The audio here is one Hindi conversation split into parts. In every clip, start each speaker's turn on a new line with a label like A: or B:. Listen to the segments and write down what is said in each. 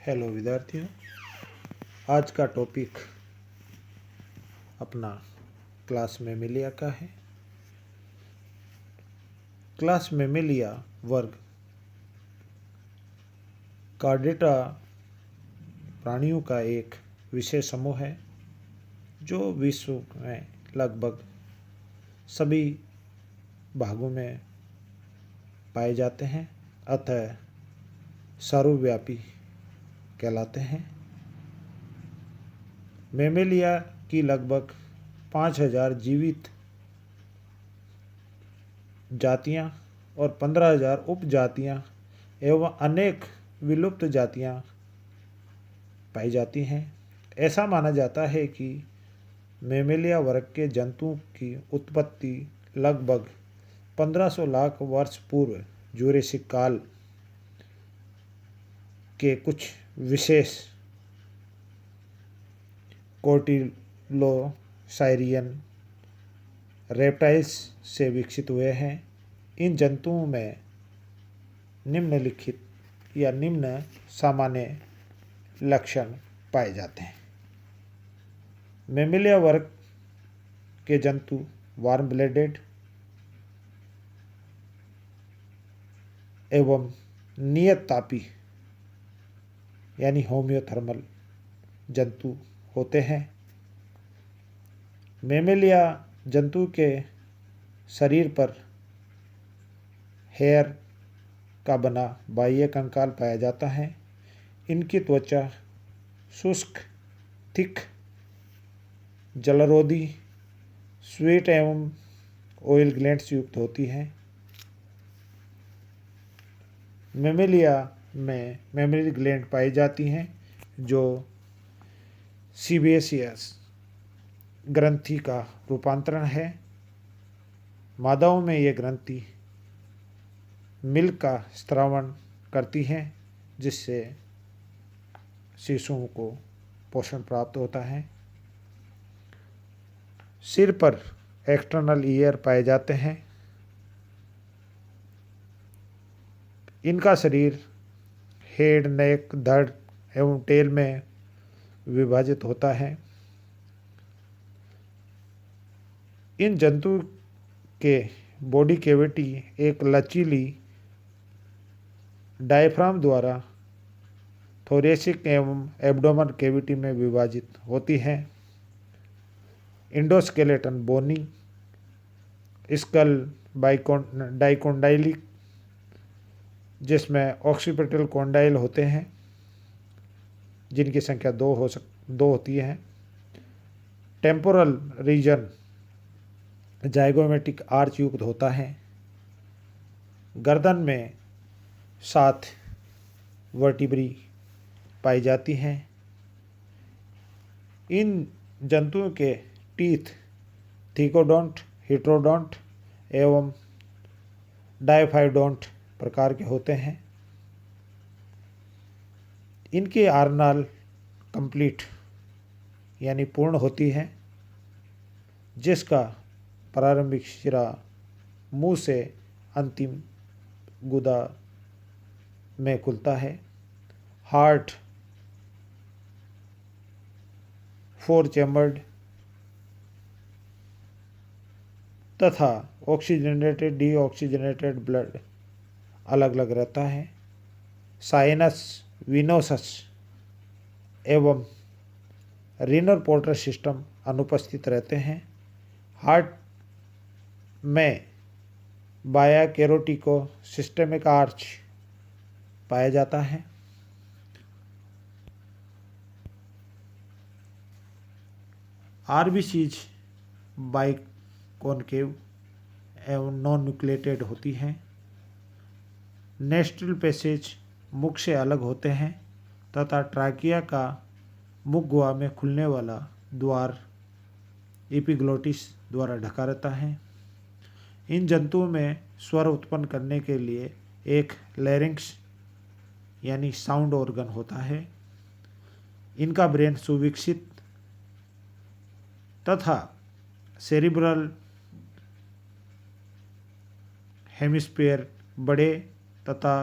A: हेलो विद्यार्थियों, आज का टॉपिक अपना क्लास मेमेलिया का है। क्लास मेमेलिया वर्ग कार्डेटा प्राणियों का एक विशेष समूह है जो विश्व में लगभग सभी भागों में पाए जाते हैं, अतः सर्वव्यापी कहलाते हैं। मेमेलिया की लगभग 5000 जीवित जातियां और 15000 उपजातियां एवं अनेक विलुप्त जातियां पाई जाती हैं। ऐसा माना जाता है कि मेमेलिया वर्ग के जंतुओं की उत्पत्ति लगभग 1500 लाख वर्ष पूर्व जूरेसिक काल के कुछ विशेष कोटिलोसायरियन रेप्टाइल्स से विकसित हुए हैं। इन जंतुओं में निम्नलिखित या निम्न सामान्य लक्षण पाए जाते हैं। मेमेलिया वर्ग के जंतु वार्म ब्लडेड एवं नियत तापी यानी होम्योथर्मल जंतु होते हैं। मेमेलिया जंतु के शरीर पर हेयर का बना बाह्य कंकाल पाया जाता है। इनकी त्वचा शुष्क, थिक, जलरोधी, स्वीट एवं ऑयल ग्लैंड्स युक्त होती है। मेमेलिया में मेमरी ग्लैंड पाई जाती हैं जो सीबेसियस ग्रंथि का रूपांतरण है। मादाओं में ये ग्रंथि मिल्क का स्रावन करती हैं जिससे शिशुओं को पोषण प्राप्त होता है। सिर पर एक्सटर्नल ईयर पाए जाते हैं। इनका शरीर हेड, नेक, धड़ एवं टेल में विभाजित होता है। इन जंतु के बॉडी कैविटी एक लचीली डायफ्राम द्वारा थोरेसिक एवं एब्डोमेन कैविटी में विभाजित होती है। इंडोस्केलेटन बोनी, स्कल डाइकोंडाइलिक जिसमें ऑक्सीपिटल कॉन्डाइल होते हैं जिनकी संख्या दो होती है। टेम्पोरल रीजन जाइगोमेटिक आर्च युक्त होता है। गर्दन में 7 वर्टिब्री पाई जाती हैं। इन जंतुओं के टीथ थिकोडोंट, हिट्रोडोंट एवं डायफाइडोंट प्रकार के होते हैं। इनकी आर्नाल कंप्लीट यानी पूर्ण होती है जिसका प्रारंभिक सिरा मुंह से अंतिम गुदा में खुलता है। हार्ट 4 चैम्बर्ड तथा ऑक्सीजनेटेड डीऑक्सीजनेटेड ब्लड अलग अलग रहता है। साइनस, विनोसस एवं रीनल पोर्टर सिस्टम अनुपस्थित रहते हैं। हार्ट में बाया कैरोटिको सिस्टेमिक आर्च पाया जाता है। आरबीसीज बाइकॉनकेव एवं नॉन न्यूक्लिएटेड होती हैं। नेस्ट्रल पैसेज मुख से अलग होते हैं तथा ट्राकिया का मुख गुहा में खुलने वाला द्वार एपिग्लोटिस द्वारा ढका रहता है। इन जंतुओं में स्वर उत्पन्न करने के लिए एक लैरिंक्स यानी साउंड ऑर्गन होता है। इनका ब्रेन सुविकसित तथा सेरिब्रल हेमिस्फीयर बड़े तथा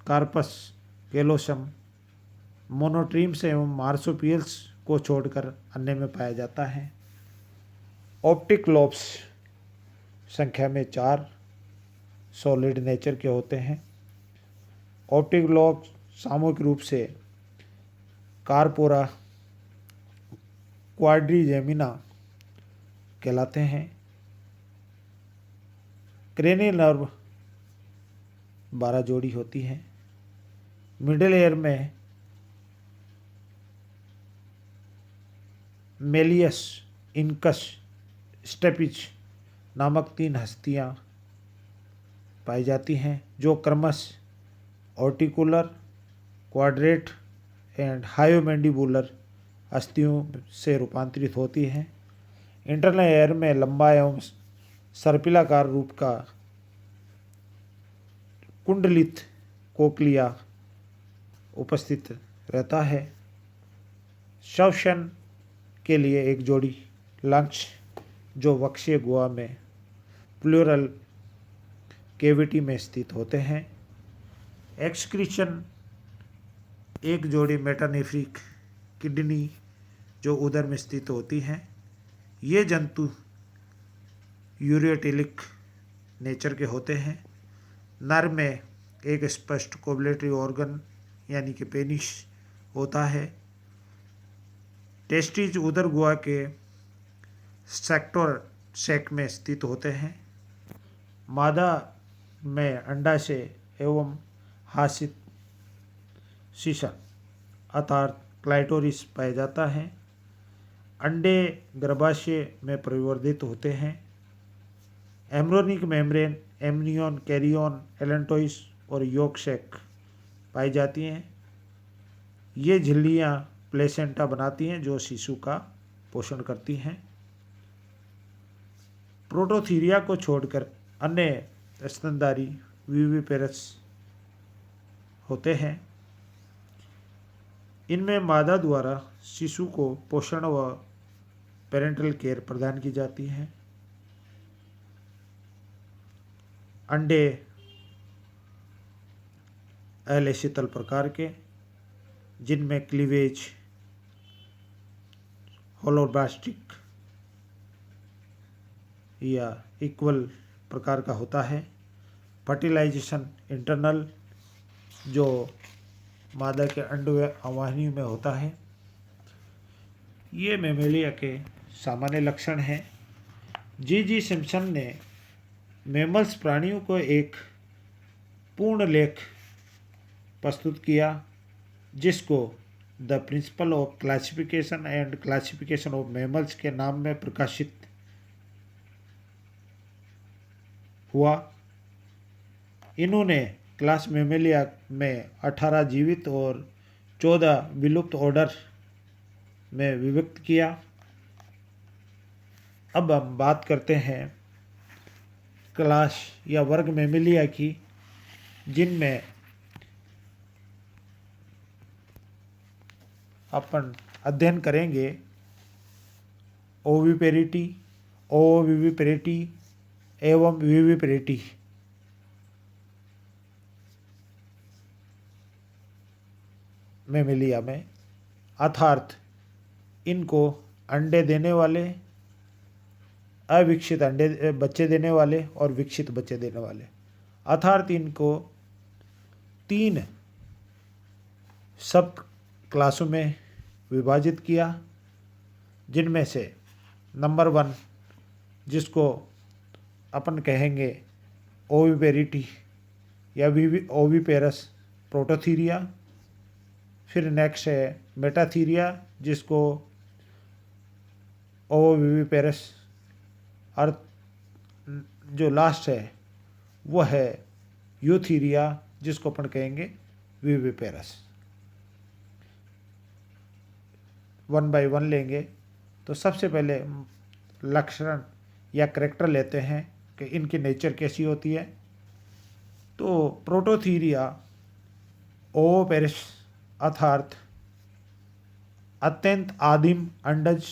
A: कार्पस कैलोसम मोनोट्रीम्स एवं मार्सोपियल्स को छोड़कर अन्य में पाया जाता है। ऑप्टिक लोब्स संख्या में 4 सॉलिड नेचर के होते हैं। ऑप्टिक लोब सामूहिक रूप से कार्पोरा क्वाड्रिजेमिना कहलाते हैं। क्रेनियल नर्व 12 जोड़ी होती है। मिडिल एयर में मेलियस, इनकस, स्टेपिज नामक 3 हस्तियाँ पाई जाती हैं जो क्रमशः ऑर्टिकुलर, क्वाड्रेट एंड हायोमैंडिबुलर हस्तियों से रूपांतरित होती हैं। इंटरनल एयर में लंबा एवं सर्पिलाकार रूप का कुंडलित कोक्लिया उपस्थित रहता है। श्वसन के लिए एक जोड़ी लंग्स जो वक्षीय गुहा में प्लूरल कैविटी में स्थित होते हैं। एक्सक्रीशन एक जोड़ी मेटानेफ्रिक किडनी जो उदर में स्थित होती हैं। ये जंतु यूरियोटिलिक नेचर के होते हैं। नर में एक स्पष्ट कोबलेटरी ऑर्गन यानी कि पेनिस होता है। टेस्टिज उदर गुहा के सेक्टर सेक में स्थित होते हैं। मादा में अंडाशय एवं हासित शीशन अर्थात क्लाइटोरिस पाया जाता है। अंडे गर्भाशय में परिवर्धित होते हैं। Embryonic membrane, amnion, chorion, allantois और यॉक सैक पाई जाती हैं। ये झिल्लियाँ प्लेसेंटा बनाती हैं जो शिशु का पोषण करती हैं। प्रोटोथीरिया को छोड़कर अन्य स्तनधारी विविपेरस होते हैं। इनमें मादा द्वारा शिशु को पोषण व पेरेंटल केयर प्रदान की जाती है। अंडे अलेशीतल प्रकार के जिनमें क्लीवेज होलोब्लास्टिक या इक्वल प्रकार का होता है। फर्टिलाइजेशन इंटरनल जो मादा के अंडव्य अवाहिनी में होता है। ये मेमेलिया के सामान्य लक्षण हैं। जी सिम्पसन ने मैमल्स प्राणियों को एक पूर्ण लेख प्रस्तुत किया जिसको the principle of classification and classification of mammals के नाम में प्रकाशित हुआ। इन्होंने क्लास मेमेलिया में 18 जीवित और 14 विलुप्त ऑर्डर में विभक्त किया। अब हम बात करते हैं क्लास या वर्ग मेमेलिया की जिनमें अपन अध्ययन करेंगे ओविपेरिटी, ओविविपेरिटी एवं विविपेरिटी। मेमेलिया में अर्थात इनको अंडे देने वाले, अविकसित अंडे बच्चे देने वाले और विकसित बच्चे देने वाले, अर्थात इनको 3 सब क्लासों में विभाजित किया जिनमें से नंबर 1 जिसको अपन कहेंगे ओविपेरिटी या ओविपेरस प्रोटोथीरिया। फिर नेक्स्ट है मेटाथीरिया जिसको ओविविपेरस और जो लास्ट है वह है यूथीरिया जिसको अपन कहेंगे विविपेरस। 1 बाय 1 लेंगे तो सबसे पहले लक्षण या करैक्टर लेते हैं कि इनकी नेचर कैसी होती है। तो प्रोटोथीरिया ओविपेरस अर्थात अत्यंत आदिम अंडज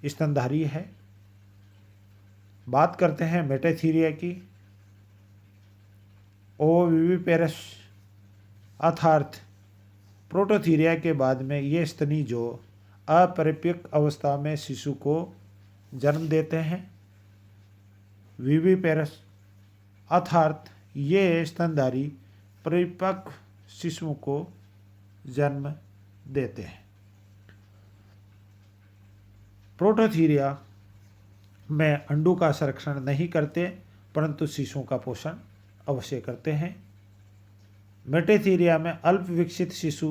A: स्तनधारी है। बात करते हैं मेटाथीरिया की। ओविविपेरस अर्थात प्रोटोथीरिया के बाद में ये स्तनी जो अपरिपक्व अवस्था में शिशु को जन्म देते हैं, विविपेरस, अर्थात ये स्तनधारी परिपक्व शिशुओं को जन्म देते हैं। प्रोटोथीरिया में अंडों का संरक्षण नहीं करते, परंतु शिशुओं का पोषण अवश्य करते हैं। मेटाथीरिया में अल्प विकसित शिशु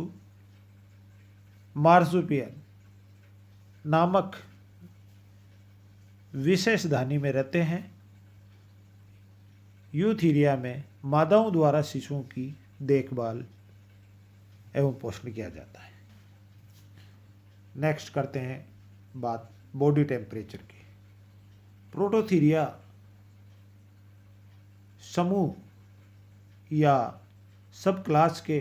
A: मार्सुपियल नामक विशेष धानी में रहते हैं। यूथीरिया में मादाओं द्वारा शिशुओं की देखभाल एवं पोषण किया जाता है। नेक्स्ट करते हैं बात बॉडी टेम्परेचर की। प्रोटोथीरिया समूह या सब क्लास के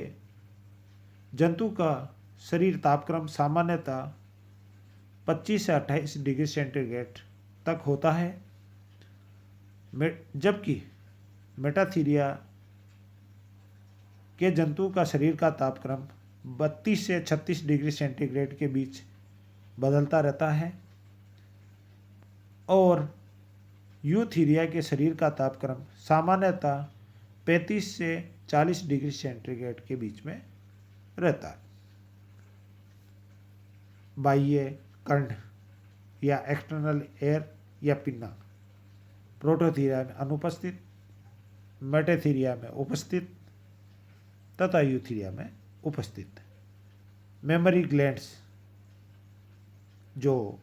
A: जंतु का शरीर तापक्रम सामान्यतः 25 से 28 डिग्री सेंटीग्रेड तक होता है, जबकि मेटाथीरिया के जंतु का शरीर का तापक्रम 32 से 36 डिग्री सेंटीग्रेड के बीच बदलता रहता है और यूथीरिया के शरीर का तापक्रम सामान्यतः 35 से 40 डिग्री सेंटीग्रेड के बीच में रहता है। बाह्य कर्ण या एक्सटर्नल एयर या पिन्ना प्रोटोथीरिया में अनुपस्थित, मेटाथीरिया में उपस्थित तथा यूथीरिया में उपस्थित। मेमोरी ग्लैंड्स जो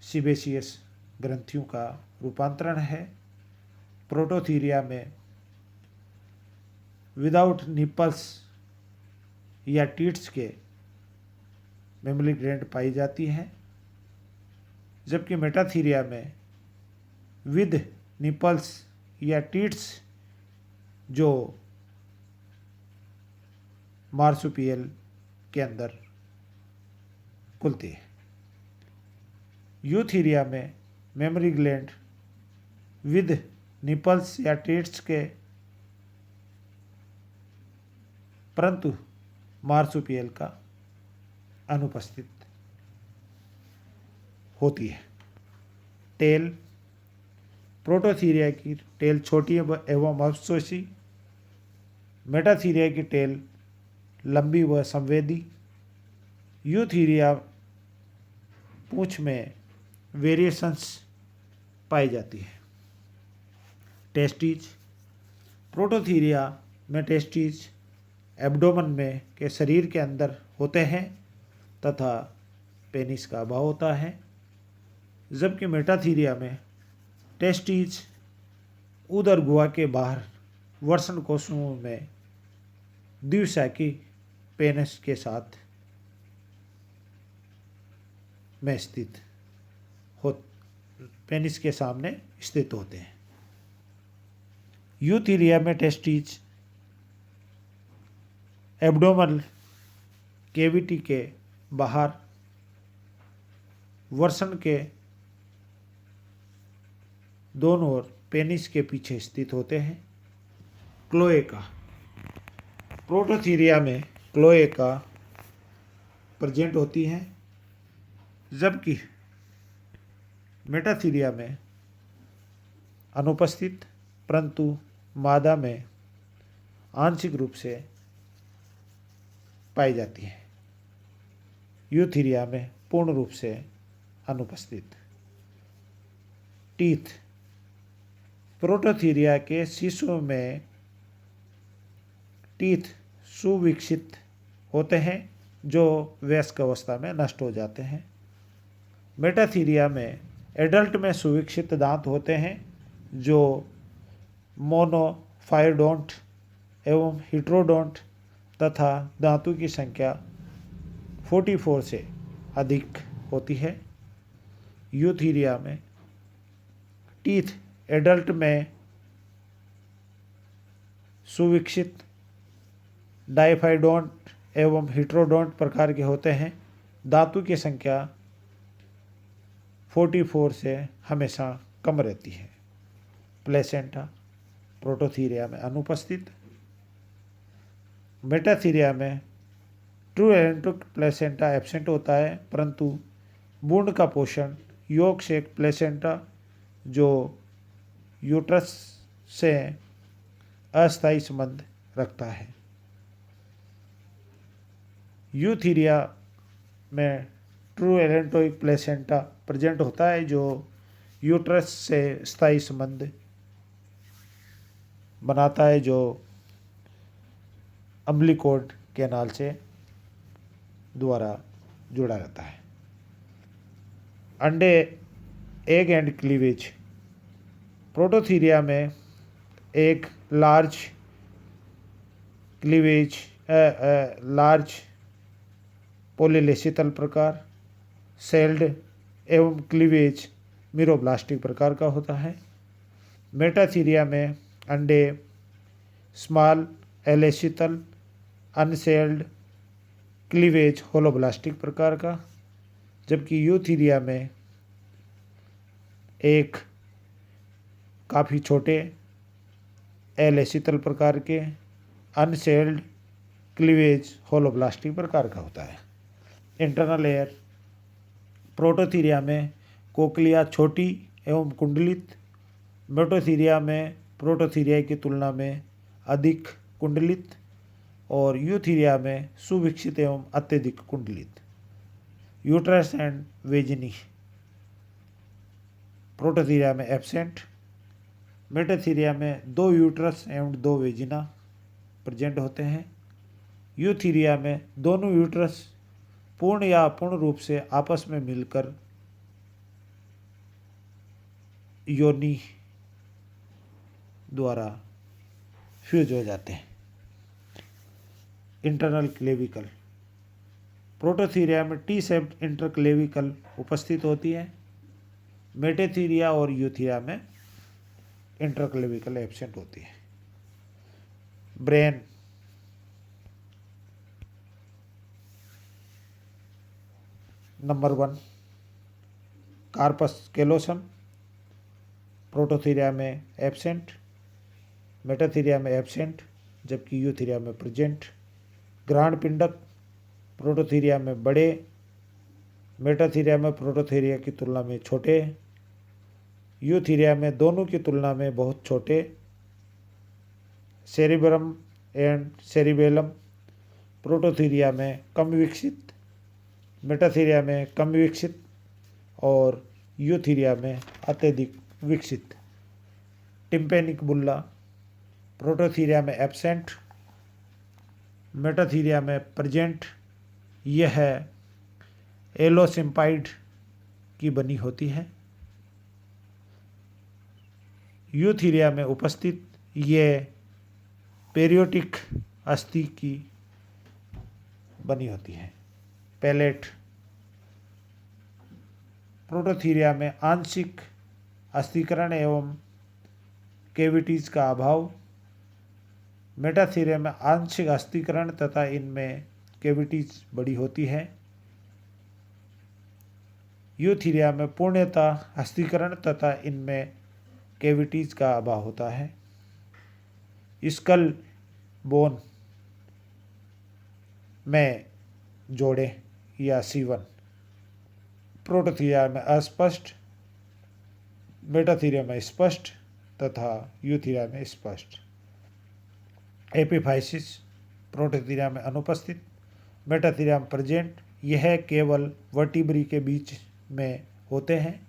A: सीबेसियस ग्रंथियों का रूपांतरण है, प्रोटोथीरिया में विदाउट निपल्स या टीट्स के मेमोरी ग्लैंड पाई जाती है, जबकि मेटाथीरिया में विद निपल्स या टीट्स जो मार्सुपियल के अंदर खुलती है। यूथीरिया में मेमोरी ग्लैंड विद निपल्स या टीट्स के परंतु मार्सुपियल का अनुपस्थित होती है। टेल प्रोटोथीरिया की टेल छोटी एवं अवशोषी, मेटाथीरिया की टेल लंबी व संवेदी। यूथीरिया पूंछ में वेरिएशंस पाई जाती है। टेस्टीज प्रोटोथीरिया में टेस्टीज एब्डोमेन में के शरीर के अंदर होते हैं तथा पेनिस का अभाव होता है, जबकि मेटाथीरिया में टेस्टीज उदर गुहा के बाहर वर्षण कोशिकाओं में द्विशाखी पेनिस के साथ में स्थित हो पेनिस के सामने स्थित होते हैं। यूथीरिया में टेस्टीज एब्डोमल कैविटी के बाहर वर्षण के दोनों ओर पेनिस के पीछे स्थित होते हैं। क्लोएका प्रोटोथीरिया में क्लोएका प्रेजेंट होती है, जबकि मेटाथीरिया में अनुपस्थित, परंतु मादा में आंशिक रूप से पाई जाती है। यूथीरिया में पूर्ण रूप से अनुपस्थित। टीथ प्रोटोथीरिया के शिशुओं में टीथ सुविकसित होते हैं जो वयस्क अवस्था में नष्ट हो जाते हैं। मेटाथीरिया में एडल्ट में सुविकसित दांत होते हैं जो मोनोफायोडोंट एवं हिट्रोडोंट तथा दांतों की संख्या 44 से अधिक होती है। यूथीरिया में टीथ एडल्ट में सुविकसित डाइफाइडोंट एवं हिट्रोडोंट प्रकार के होते हैं। दांतों की संख्या 44 से हमेशा कम रहती है। प्लेसेंटा प्रोटोथीरिया में अनुपस्थित। मेटाथीरिया में ट्रू एलेंटोइक प्लेसेंटा एब्सेंट होता है, परंतु भ्रूण का पोषण यॉर्क से एक प्लेसेंटा जो यूट्रस से अस्थायी संबंध रखता है। यूथीरिया में ट्रू एलेंटोइक प्लेसेंटा प्रेजेंट होता है जो यूट्रस से स्थायी संबंध बनाता है, जो अम्बिलिकोड कैनाल से द्वारा जुड़ा रहता है। अंडे एग एंड क्लीवेज। प्रोटोथीरिया में एक लार्ज क्लीवेज लार्ज पॉलीलेसितल प्रकार, सेल्ड एवं क्लीवेज मीरोब्लास्टिक प्रकार का होता है। मेटाथीरिया में अंडे स्मॉल एलेसितल अनसेल्ड क्लीवेज होलोब्लास्टिक प्रकार का, जबकि यूथीरिया में एक काफ़ी छोटे एलेसितल प्रकार के अनसेल्ड क्लीवेज होलोब्लास्टिक प्रकार का होता है। Internal air. प्रोटोथीरिया में कोक्लिया छोटी एवं कुंडलित, मेटोथीरिया में प्रोटोथीरिया की तुलना में अधिक कुंडलित और यूथीरिया में सुविकसित एवं अत्यधिक कुंडलित। Uterus and vaginae. प्रोटोथीरिया में एब्सेंट, मेटाथीरिया में 2 यूट्रस एवं 2 वेजिना प्रेजेंट होते हैं। यूथीरिया में दोनों यूट्रस पूर्ण या अपूर्ण रूप से आपस में मिलकर योनि द्वारा फ्यूज हो जाते हैं। Internal clavicle. प्रोटोथीरिया में टी शेप्ड इंटरक्लेविकल उपस्थित होती है। मेटाथीरिया और यूथीरिया में इंटरक्लेविकल एब्सेंट होती है। Brain. Number 1 corpus callosum. Prototheria में एब्सेंट, मेटाथीरिया में एब्सेंट, जबकि यूथीरिया में प्रेजेंट। ग्रहण पिंडक। प्रोटोथीरिया में बड़े, मेटाथीरिया में प्रोटोथीरिया की तुलना में छोटे, यूथीरिया में दोनों की तुलना में बहुत छोटे। Cerebrum and cerebellum. प्रोटोथीरिया में कम विकसित, मेटाथीरिया में कम विकसित और यूथीरिया में अत्यधिक विकसित। टिम्पेनिक बुल्ला। प्रोटोथीरिया में एब्सेंट, मेटाथीरिया में प्रेजेंट। यह एलोसिम्पाइड की बनी होती है। यूथीरिया में उपस्थित ये पेरियोटिक अस्थि की बनी होती है। पैलेट। प्रोटोथीरिया में आंशिक अस्थिकरण एवं कैविटीज का अभाव, मेटाथीरिया में आंशिक अस्थिकरण तथा इनमें कैविटीज बड़ी होती है। यूथीरिया में पूर्णतः अस्थिकरण तथा इनमें कैविटीज का अभाव होता है। स्कल बोन में जोड़े या सीवन। प्रोटोथीरिया में अस्पष्ट, मेटाथीरिया में स्पष्ट तथा यूथीरिया में स्पष्ट। एपिफाइसिस। प्रोटोथीरिया में अनुपस्थित, मेटाथीरिया में प्रेजेंट। यह केवल वर्टिब्री के बीच में होते हैं।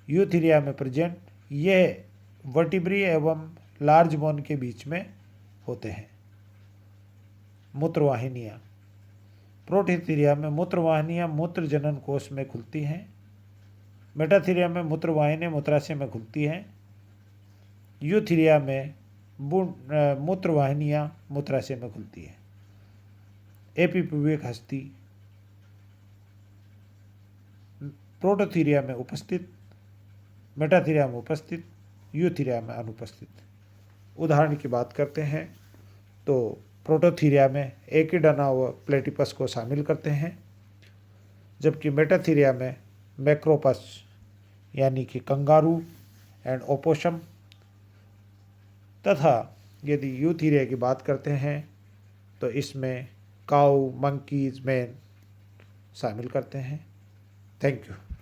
A: यूथीरिया में प्रेजेंट। यह वर्टिब्री एवं लार्ज बोन के बीच में होते हैं। मूत्रवाहिनियाँ। प्रोटोथीरिया में मूत्रवाहिनियाँ मूत्र जनन कोष में खुलती हैं। मेटाथीरिया में मूत्रवाहिनी मूत्राशय में खुलती हैं। यूथीरिया में मूत्रवाहिनियाँ मूत्राशय में खुलती है। एपिप्यूबिक हस्ती। प्रोटोथीरिया में उपस्थित, मेटाथीरिया में उपस्थित, यूथीरिया में अनुपस्थित। उदाहरण की बात करते हैं तो प्रोटोथीरिया में एकिडाना व प्लेटिपस को शामिल करते हैं, जबकि मेटाथीरिया में मैक्रोपस यानी कि कंगारू एंड ओपोसम तथा यदि यूथीरिया की बात करते हैं तो इसमें काऊ, मंकीज, मैन शामिल करते हैं। Thank you.